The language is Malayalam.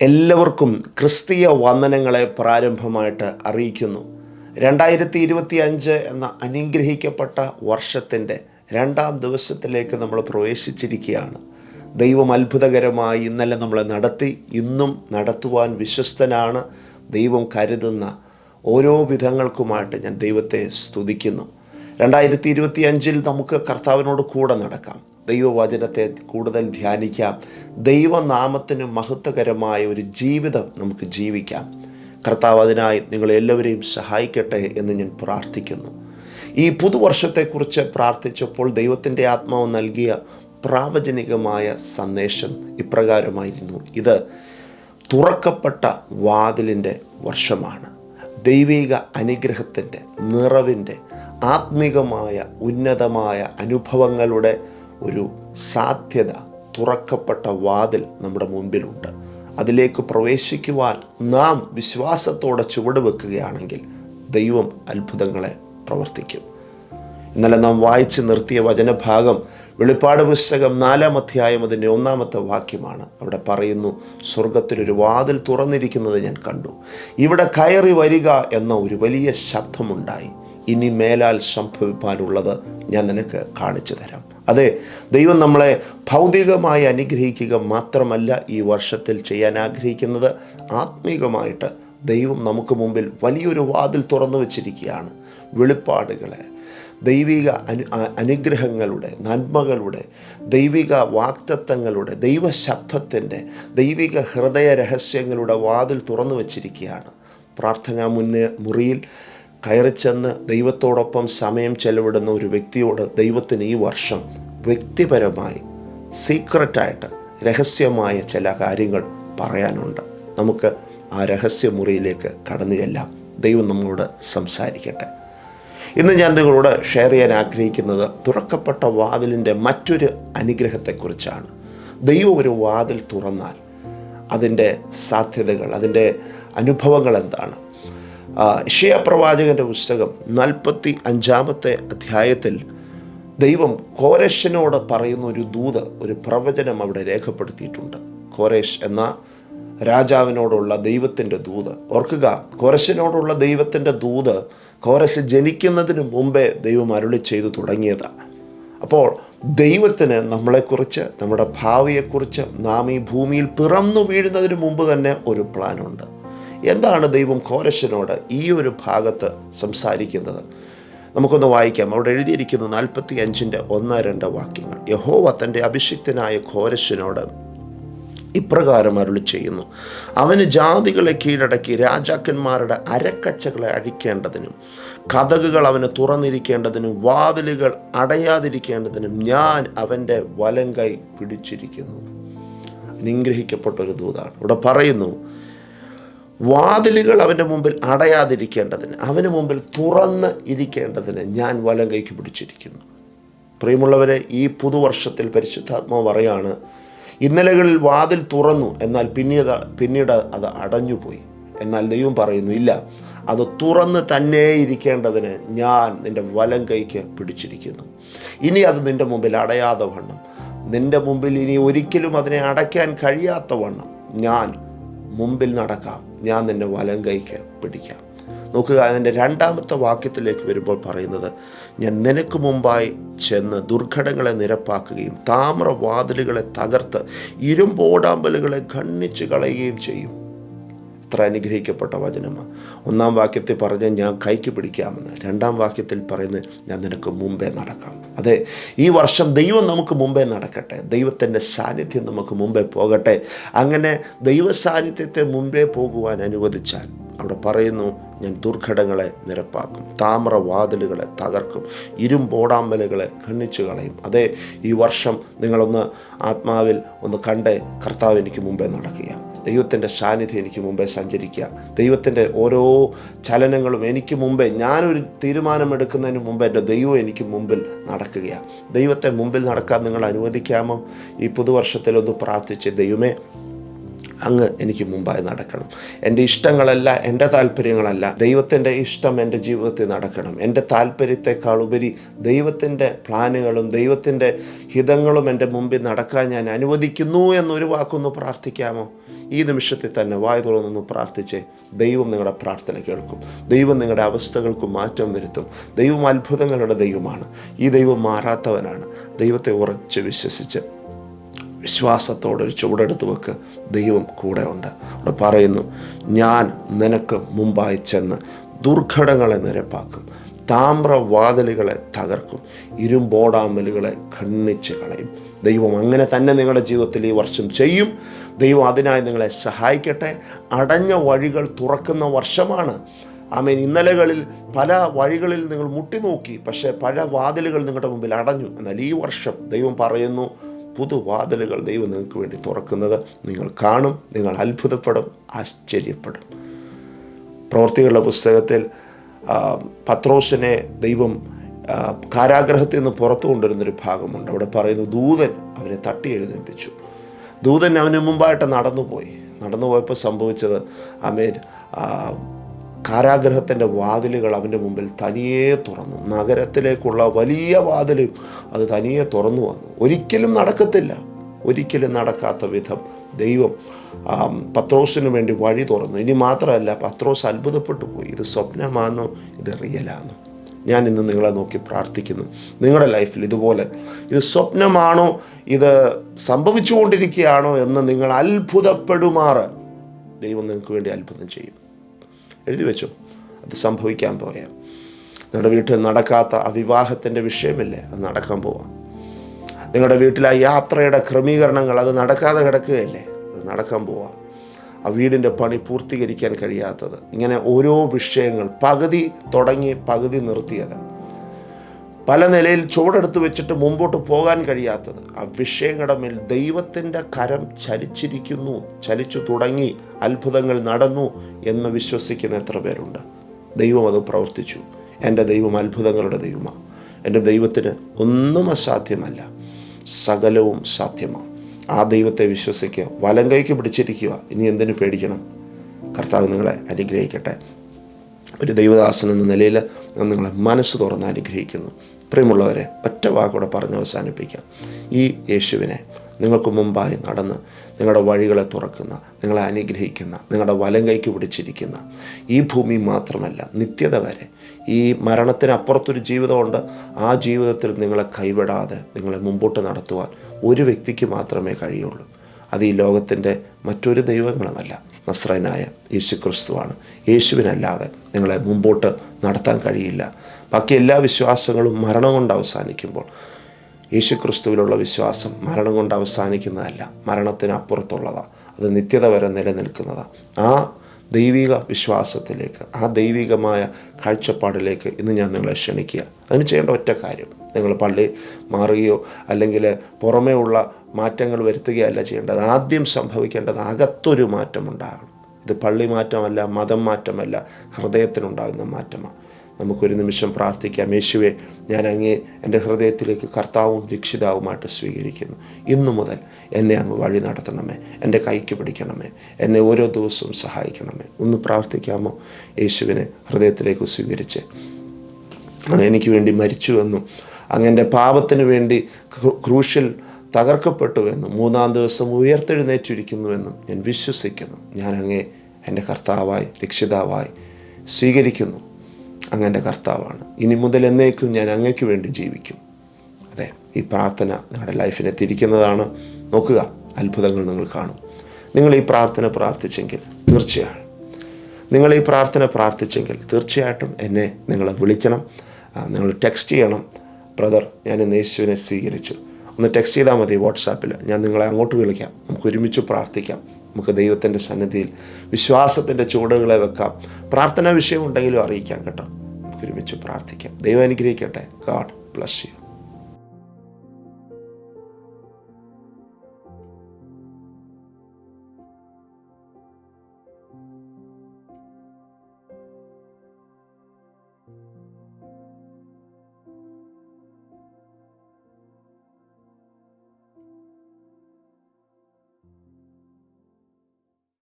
എല്ലാവർക്കും ക്രിസ്തീയ വന്ദനങ്ങളെ പ്രാരംഭമായിട്ട് അറിയിക്കുന്നു. 2025 എന്ന അനുഗ്രഹിക്കപ്പെട്ട വർഷത്തിൻ്റെ 2-ാം ദിവസത്തിലേക്ക് നമ്മൾ പ്രവേശിച്ചിരിക്കുകയാണ്. ദൈവം അത്ഭുതകരമായി ഇന്നലെ നമ്മളെ നടത്തി, ഇന്നും നടത്തുവാൻ വിശ്വസ്തനാണ്. ദൈവം കരുതുന്ന ഓരോ വിധങ്ങൾക്കുമായിട്ട് ഞാൻ ദൈവത്തെ സ്തുതിക്കുന്നു. 2025 നമുക്ക് കർത്താവിനോട് കൂടെ നടക്കാം, ദൈവവചനത്തെ കൂടുതൽ ധ്യാനിക്കാം, ദൈവനാമത്തിന് മഹത്വകരമായ ഒരു ജീവിതം നമുക്ക് ജീവിക്കാം. കർത്താവ് അതിനായി നിങ്ങളെല്ലാവരെയും സഹായിക്കട്ടെ എന്ന് ഞാൻ പ്രാർത്ഥിക്കുന്നു. ഈ പുതുവർഷത്തെക്കുറിച്ച് പ്രാർത്ഥിച്ചപ്പോൾ ദൈവത്തിൻ്റെ ആത്മാവ് നൽകിയ പ്രാവചനികമായ സന്ദേശം ഇപ്രകാരമായിരുന്നു: ഇത് തുറക്കപ്പെട്ട വാതിലിൻ്റെ വർഷമാണ്. ദൈവിക അനുഗ്രഹത്തിൻ്റെ, നിറവിൻ്റെ, ആത്മീകമായ ഉന്നതമായ അനുഭവങ്ങളുടെ ഒരു സാധ്യത, തുറക്കപ്പെട്ട വാതിൽ നമ്മുടെ മുമ്പിലുണ്ട്. അതിലേക്ക് പ്രവേശിക്കുവാൻ നാം വിശ്വാസത്തോടെ ചുവടുവെക്കുകയാണെങ്കിൽ ദൈവം അത്ഭുതങ്ങളെ പ്രവർത്തിക്കും. ഇന്നലെ നാം വായിച്ച് നിർത്തിയ വചനഭാഗം വെളിപ്പാട് പുസ്തകം 4-ാം അധ്യായം അതിൻ്റെ 1-ാമത്തെ വാക്യമാണ്. അവിടെ പറയുന്നു, സ്വർഗത്തിലൊരു വാതിൽ തുറന്നിരിക്കുന്നത് ഞാൻ കണ്ടു. ഇവിടെ കയറി വരിക എന്ന ഒരു വലിയ ശബ്ദമുണ്ടായി. ഇനി മേലാൽ സംഭവിക്കാനുള്ളത് ഞാൻ നിനക്ക് കാണിച്ചു തരാം. അതെ, ദൈവം നമ്മളെ ഭൗതികമായി അനുഗ്രഹിക്കുക മാത്രമല്ല ഈ വർഷത്തിൽ ചെയ്യാൻ ആഗ്രഹിക്കുന്നത്. ആത്മീകമായിട്ട് ദൈവം നമുക്ക് മുമ്പിൽ വലിയൊരു വാതിൽ തുറന്നു വച്ചിരിക്കുകയാണ്. വെളിപ്പാടുകളെ, ദൈവിക അനുഗ്രഹങ്ങളുടെ, നന്മകളുടെ, ദൈവിക വാഗ്ദത്തങ്ങളുടെ, ദൈവശബ്ദത്തിൻ്റെ, ദൈവിക ഹൃദയ രഹസ്യങ്ങളുടെ വാതിൽ തുറന്നു വച്ചിരിക്കുകയാണ്. പ്രാർത്ഥനാ മുറിയിൽ കയറിച്ചെന്ന് ദൈവത്തോടൊപ്പം സമയം ചെലവിടുന്ന ഒരു വ്യക്തിയോട് ദൈവത്തിന് ഈ വർഷം വ്യക്തിപരമായി സീക്രട്ടായിട്ട് രഹസ്യമായ ചില കാര്യങ്ങൾ പറയാനുണ്ട്. നമുക്ക് ആ രഹസ്യമുറിയിലേക്ക് കടന്നു ചെല്ലാം. ദൈവം നമ്മളോട് സംസാരിക്കട്ടെ. ഇന്ന് ഞാൻ നിങ്ങളോട് ഷെയർ ചെയ്യാൻ ആഗ്രഹിക്കുന്നത് തുറക്കപ്പെട്ട വാതിലിൻ്റെ മറ്റൊരു അനുഗ്രഹത്തെക്കുറിച്ചാണ്. ദൈവം ഒരു വാതിൽ തുറന്നാൽ അതിൻ്റെ സാധ്യതകൾ, അതിൻ്റെ അനുഭവങ്ങൾ എന്താണ്? യെശയ്യാ പ്രവാചകൻ്റെ പുസ്തകം 45-ാമത്തെ അധ്യായത്തിൽ ദൈവം കോരശിനോട് പറയുന്ന ഒരു ദൂത്, ഒരു പ്രവചനം അവിടെ രേഖപ്പെടുത്തിയിട്ടുണ്ട്. കോരേശ് എന്ന രാജാവിനോടുള്ള ദൈവത്തിൻ്റെ ദൂത്. ഓർക്കുക, കോരശിനോടുള്ള ദൈവത്തിൻ്റെ ദൂത് കോരശ് ജനിക്കുന്നതിന് മുമ്പേ ദൈവം അരുളി ചെയ്തു തുടങ്ങിയതാണ്. അപ്പോൾ ദൈവത്തിന് നമ്മളെക്കുറിച്ച്, നമ്മുടെ ഭാവിയെക്കുറിച്ച്, നാം ഈ ഭൂമിയിൽ പിറന്നു വീഴുന്നതിന് മുമ്പ് തന്നെ ഒരു പ്ലാനുണ്ട്. എന്താണ് ദൈവം കോരശിനോട് ഈ ഒരു ഭാഗത്ത് സംസാരിക്കുന്നത്? നമുക്കൊന്ന് വായിക്കാം. അവിടെ എഴുതിയിരിക്കുന്നു 45-ന്റെ 1-2 വാക്യങ്ങൾ. യഹോവ തൻ്റെ അഭിഷിക്തനായ കോരശിനോട് ഇപ്രകാരം അരുളി ചെയ്യുന്നു: അവന് ജാതികളെ കീഴടക്കി രാജാക്കന്മാരുടെ അരക്കച്ചകളെ അഴിക്കേണ്ടതിനും കതകുകൾ അവന് തുറന്നിരിക്കേണ്ടതിനും വാതിലുകൾ അടയാതിരിക്കേണ്ടതിനും ഞാൻ അവൻ്റെ വലങ്കൈ പിടിച്ചിരിക്കുന്നു. അനുഗ്രഹിക്കപ്പെട്ടൊരു ദൂതാണ്. ഇവിടെ പറയുന്നു, വാതിലുകൾ അവൻ്റെ മുമ്പിൽ അടയാതിരിക്കേണ്ടതിന്, അവന് മുമ്പിൽ തുറന്ന് ഇരിക്കേണ്ടതിന് ഞാൻ വലങ്കൈക്ക് പിടിച്ചിരിക്കുന്നു. പ്രിയമുള്ളവരെ, ഈ പുതുവർഷത്തിൽ പരിശുദ്ധാത്മാവ് പറയാണ്, ഇന്നലകളിൽ വാതിൽ തുറന്നു, എന്നാൽ പിന്നീട് അത് അടഞ്ഞുപോയി. എന്നാൽ ദൈവം പറയുന്നു, ഇല്ല, അത് തുറന്ന് തന്നെ ഇരിക്കേണ്ടതിന് ഞാൻ നിൻ്റെ വലങ്കൈക്ക് പിടിച്ചിരിക്കുന്നു. ഇനി അത് നിൻ്റെ മുമ്പിൽ അടയാതെ വണ്ണം, നിൻ്റെ മുമ്പിൽ ഇനി ഒരിക്കലും അതിനെ അടയ്ക്കാൻ കഴിയാത്ത വണ്ണം ഞാൻ മുമ്പിൽ നടക്കാം, ഞാൻ നിൻ്റെ വലങ്കൈക്ക് പിടിക്കാം. നോക്കുക, അതിൻ്റെ 2-ാമത്തെ വാക്യത്തിലേക്ക് വരുമ്പോൾ പറയുന്നത്, ഞാൻ നിനക്ക് മുമ്പായി ചെന്ന് ദുർഘടങ്ങളെ നിരപ്പാക്കുകയും താമ്രവാതിലുകളെ തകർത്ത് ഇരുമ്പോടാമ്പലുകളെ ഖണ്ഡിച്ച് കളയുകയും ചെയ്യും. എത്ര അനുഗ്രഹിക്കപ്പെട്ട വചനമാണ്. 1-ാം വാക്യത്തിൽ പറഞ്ഞ് ഞാൻ കൈക്ക് പിടിക്കാമെന്ന്, 2-ാം വാക്യത്തിൽ പറയുന്നത് ഞാൻ നിനക്ക് മുമ്പേ നടക്കാം. അതെ, ഈ വർഷം ദൈവം നമുക്ക് മുമ്പേ നടക്കട്ടെ, ദൈവത്തിൻ്റെ സാന്നിധ്യം നമുക്ക് മുമ്പേ പോകട്ടെ. അങ്ങനെ ദൈവ സാന്നിധ്യത്തെ മുമ്പേ പോകുവാൻ അനുവദിച്ചാൽ അവിടെ പറയുന്നു, ഞാൻ ദുർഘടങ്ങളെ നിരപ്പാക്കും, താമ്രവാതിലുകളെ തകർക്കും, ഇരുമ്പോടാമ്പലുകളെ ഖണ്ഡിച്ചു കളയും. അതെ, ഈ വർഷം നിങ്ങളൊന്ന് ആത്മാവിൽ ഒന്ന് കണ്ടേ, കർത്താവ് എനിക്ക് മുമ്പേ നടക്കുക, ദൈവത്തിൻ്റെ സാന്നിധ്യം എനിക്ക് മുമ്പേ സഞ്ചരിക്കുക, ദൈവത്തിൻ്റെ ഓരോ ചലനങ്ങളും എനിക്ക് മുമ്പേ, ഞാനൊരു തീരുമാനമെടുക്കുന്നതിന് മുമ്പ് എൻ്റെ ദൈവം എനിക്ക് മുമ്പിൽ നടക്കുകയാണ്. ദൈവത്തെ മുമ്പിൽ നടക്കാൻ നിങ്ങൾ അനുവദിക്കാമോ? ഈ പുതുവർഷത്തിലൊന്ന് പ്രാർത്ഥിച്ച്, ദൈവമേ, അങ്ങ് എനിക്ക് മുമ്പായി നടക്കണം. എൻ്റെ ഇഷ്ടങ്ങളല്ല, എൻ്റെ താല്പര്യങ്ങളല്ല, ദൈവത്തിൻ്റെ ഇഷ്ടം എൻ്റെ ജീവിതത്തിൽ നടക്കണം. എൻ്റെ താല്പര്യത്തെക്കാളുപരി ദൈവത്തിൻ്റെ പ്ലാനുകളും ദൈവത്തിൻ്റെ ഹിതങ്ങളും എൻ്റെ മുമ്പിൽ നടക്കാൻ ഞാൻ അനുവദിക്കുന്നു എന്നൊരു വാക്കൊന്ന് പ്രാർത്ഥിക്കാമോ? ഈ നിമിഷത്തിൽ തന്നെ വായ തുറന്നൊന്ന് പ്രാർത്ഥിച്ചേ. ദൈവം നിങ്ങളുടെ പ്രാർത്ഥന കേൾക്കും. ദൈവം നിങ്ങളുടെ അവസ്ഥകൾക്ക് മാറ്റം വരുത്തും. ദൈവം അത്ഭുതങ്ങളുടെ ദൈവമാണ്. ഈ ദൈവം മാറാത്തവനാണ്. ദൈവത്തെ ഉറച്ച് വിശ്വസിച്ച് വിശ്വാസത്തോടൊരു ചുവടെടുത്ത് വെക്ക്. ദൈവം കൂടെ ഉണ്ട്. അവിടെ പറയുന്നു, ഞാൻ നിനക്ക് മുമ്പായി ചെന്ന് ദുർഘടങ്ങളെ നിരപ്പാക്കും, താമ്രവാതിലുകളെ തകർക്കും, ഇരുമ്പോടാമ്പലുകളെ ഖണ്ഡിച്ച് കളയും. ദൈവം അങ്ങനെ തന്നെ നിങ്ങളുടെ ജീവിതത്തിൽ ഈ വർഷം ചെയ്യും. ദൈവം അതിനായി നിങ്ങളെ സഹായിക്കട്ടെ. അടഞ്ഞ വഴികൾ തുറക്കുന്ന വർഷമാണ്. ആമേൻ. ഇന്നലകളിൽ പല വഴികളിൽ നിങ്ങൾ മുട്ടിനോക്കി, പക്ഷേ പല വാതിലുകൾ നിങ്ങളുടെ മുമ്പിൽ അടഞ്ഞു. എന്നാൽ ഈ വർഷം ദൈവം പറയുന്നു, പുതുവാതിലുകൾ ദൈവം നിങ്ങൾക്ക് വേണ്ടി തുറക്കുന്നത് നിങ്ങൾ കാണും. നിങ്ങൾ അത്ഭുതപ്പെടും, ആശ്ചര്യപ്പെടും. പ്രവൃത്തികളുടെ പുസ്തകത്തിൽ പത്രോസിനെ ദൈവം കാരാഗ്രഹത്തിൽ നിന്ന് പുറത്തു കൊണ്ടുവരുന്നൊരു ഭാഗമുണ്ട്. അവിടെ പറയുന്നു, ദൂതൻ അവനെ തട്ടി എഴുന്നേൽപ്പിച്ചു. ദൂതൻ അവന് മുമ്പായിട്ട് നടന്നുപോയപ്പോൾ സംഭവിച്ചത്, ആമേൻ, കാരാഗ്രഹത്തിൻ്റെ വാതിലുകൾ അവൻ്റെ മുമ്പിൽ തനിയെ തുറന്നു. നഗരത്തിലേക്കുള്ള വലിയ വാതിലും അത് തനിയെ തുറന്നു വന്നു. ഒരിക്കലും നടക്കാത്ത വിധം ദൈവം പത്രോസിന് വേണ്ടി വഴി തുറന്നു. ഇനി മാത്രമല്ല, പത്രോസ് അത്ഭുതപ്പെട്ടു പോയി. ഇത് സ്വപ്നമാണോ, ഇത് റിയലാണോ? ഞാൻ ഇന്ന് നിങ്ങളെ നോക്കി പ്രാർത്ഥിക്കുന്നു. നിങ്ങളുടെ ലൈഫിൽ ഇതുപോലെ ഇത് സ്വപ്നമാണോ, ഇത് സംഭവിച്ചുകൊണ്ടിരിക്കുകയാണോ എന്ന് നിങ്ങൾ അത്ഭുതപ്പെടുമാറ് ദൈവം നിങ്ങൾക്ക് വേണ്ടി അത്ഭുതം ചെയ്യും. എഴുതി വെച്ചോ, അത് സംഭവിക്കാൻ പോയാൽ. നിങ്ങളുടെ വീട്ടിൽ നടക്കാത്ത അവിവാഹത്തിൻ്റെ വിഷയമില്ലേ, അത് നടക്കാൻ പോവാം. നിങ്ങളുടെ വീട്ടിലെ ആ യാത്രയുടെ ക്രമീകരണങ്ങൾ അത് നടക്കാതെ കിടക്കുകയല്ലേ, അത് നടക്കാൻ പോവാം. ആ വീടിൻ്റെ പണി പൂർത്തീകരിക്കാൻ കഴിയാത്തത്, ഇങ്ങനെ ഓരോ വിഷയങ്ങൾ, പകുതി തുടങ്ങി പകുതി നിർത്തിയത്, പല നിലയിൽ ചുവടെടുത്ത് വെച്ചിട്ട് മുമ്പോട്ട് പോകാൻ കഴിയാത്തത്, ആ വിഷയങ്ങളുടെ മേൽ ദൈവത്തിൻ്റെ കരം ചലിച്ചു തുടങ്ങി, അത്ഭുതങ്ങൾ നടന്നു എന്ന് വിശ്വസിക്കുന്ന എത്ര പേരുണ്ട്? ദൈവം അത് പ്രവർത്തിച്ചു. എൻ്റെ ദൈവം അത്ഭുതങ്ങളുടെ ദൈവമാണ്. എൻ്റെ ദൈവത്തിന് ഒന്നും അസാധ്യമല്ല, സകലവും സാധ്യമാണ്. ആ ദൈവത്തെ വിശ്വസിക്കുക, വലം കൈക്ക് പിടിച്ചിരിക്കുക. ഇനി എന്തിനു പേടിക്കണം? കർത്താവ് നിങ്ങളെ അനുഗ്രഹിക്കട്ടെ. ഒരു ദൈവദാസൻ എന്ന നിലയിൽ ഞാൻ നിങ്ങളെ മനസ്സ് തുറന്ന് അനുഗ്രഹിക്കുന്നു. പ്രിയമുള്ളവരെ, ഒറ്റ വാക്കോടെ പറഞ്ഞ് അവസാനിപ്പിക്കാം. ഈ യേശുവിനെ നിങ്ങൾക്ക് മുമ്പായി നടന്ന് നിങ്ങളുടെ വഴികളെ തുറക്കുന്ന, നിങ്ങളെ അനുഗ്രഹിക്കുന്ന, നിങ്ങളുടെ വലം കൈക്ക് പിടിച്ചിരിക്കുന്ന, ഈ ഭൂമി മാത്രമല്ല നിത്യത വരെ, ഈ മരണത്തിനപ്പുറത്തൊരു ജീവിതമുണ്ട്. ആ ജീവിതത്തിൽ നിങ്ങളെ കൈവിടാതെ നിങ്ങളെ മുമ്പോട്ട് നടത്തുവാൻ ഒരു വ്യക്തിക്ക് മാത്രമേ കഴിയുള്ളൂ. അത് ഈ ലോകത്തിൻ്റെ മറ്റൊരു ദൈവങ്ങളുമല്ല, നസ്രയനായ യേശു ക്രിസ്തുവാണ്. യേശുവിനല്ലാതെ നിങ്ങളെ മുമ്പോട്ട് നടത്താൻ കഴിയില്ല. ബാക്കി എല്ലാ വിശ്വാസങ്ങളും മരണം കൊണ്ട് അവസാനിക്കുമ്പോൾ യേശു ക്രിസ്തുവിലുള്ള വിശ്വാസം മരണം കൊണ്ട് അവസാനിക്കുന്നതല്ല, മരണത്തിനപ്പുറത്തുള്ളതാണ്. അത് നിത്യത വരെ നിലനിൽക്കുന്നതാണ്. ആ ദൈവിക വിശ്വാസത്തിലേക്ക്, ആ ദൈവികമായ കാഴ്ചപ്പാടിലേക്ക് ഇന്ന് ഞാൻ നിങ്ങളെ ക്ഷണിക്കുക. അതിന് ചെയ്യേണ്ട ഒറ്റ കാര്യം, നിങ്ങൾ പള്ളി മാറുകയോ അല്ലെങ്കിൽ പുറമേ ഉള്ള മാറ്റങ്ങൾ വരുത്തുകയല്ല ചെയ്യേണ്ടത്. ആദ്യം സംഭവിക്കേണ്ടത് അകത്തൊരു മാറ്റമുണ്ടാകണം. ഇത് പള്ളി മാറ്റമല്ല, മതം മാറ്റമല്ല, ഹൃദയത്തിനുണ്ടാകുന്ന മാറ്റമാണ്. നമുക്കൊരു നിമിഷം പ്രാർത്ഥിക്കാം. യേശുവേ, ഞാൻ അങ്ങേ എൻ്റെ ഹൃദയത്തിലേക്ക് കർത്താവും രക്ഷിതാവുമായിട്ട് സ്വീകരിക്കുന്നു. ഇന്നു മുതൽ എന്നെ അങ്ങ് വഴി നടത്തണമേ, എൻ്റെ കൈക്ക് പിടിക്കണമേ, എന്നെ ഓരോ ദിവസവും സഹായിക്കണമേ. ഒന്ന് പ്രാർത്ഥിക്കാമോ? യേശുവിനെ ഹൃദയത്തിലേക്ക് സ്വീകരിച്ച്, അങ്ങ് എനിക്ക് വേണ്ടി മരിച്ചുവെന്നും അങ്ങ് എൻ്റെ പാപത്തിന് വേണ്ടി ക്രൂശിൽ തകർക്കപ്പെട്ടുവെന്നും 3-ാം ദിവസം ഉയർത്തെഴുന്നേറ്റിരിക്കുന്നുവെന്നും ഞാൻ വിശ്വസിക്കുന്നു. ഞാൻ അങ്ങേ എൻ്റെ കർത്താവായി രക്ഷിതാവായി സ്വീകരിക്കുന്നു. അങ്ങൻ്റെ കർത്താവാണ്. ഇനി മുതൽ എന്നേക്കും ഞാൻ അങ്ങയ്ക്ക് വേണ്ടി ജീവിക്കും. അതെ, ഈ പ്രാർത്ഥന നിങ്ങളുടെ ലൈഫിനെ തിരിക്കുന്നതാണ്. നോക്കുക, അത്ഭുതങ്ങൾ നിങ്ങൾ കാണും. നിങ്ങൾ ഈ പ്രാർത്ഥന പ്രാർത്ഥിച്ചെങ്കിൽ തീർച്ചയായിട്ടും എന്നെ നിങ്ങൾ വിളിക്കണം, നിങ്ങൾ ടെക്സ്റ്റ് ചെയ്യണം. ബ്രദർ, ഞാൻ ഇന്ന് യേശുവിനെ സ്വീകരിച്ചു. ഒന്ന് ടെക്സ്റ്റ് ചെയ്താൽ മതി വാട്സാപ്പിൽ. ഞാൻ നിങ്ങളെ അങ്ങോട്ട് വിളിക്കാം. നമുക്ക് ഒരുമിച്ച് പ്രാർത്ഥിക്കാം. നമുക്ക് ദൈവത്തിൻ്റെ സന്നിധിയിൽ വിശ്വാസത്തിൻ്റെ ചുവടുകളെ വെക്കാം. പ്രാർത്ഥനാ വിഷയം ഉണ്ടെങ്കിലും അറിയിക്കാം കേട്ടോ. നമുക്ക് ഒരുമിച്ച് പ്രാർത്ഥിക്കാം. ദൈവം അനുഗ്രഹിക്കട്ടെ. God bless you.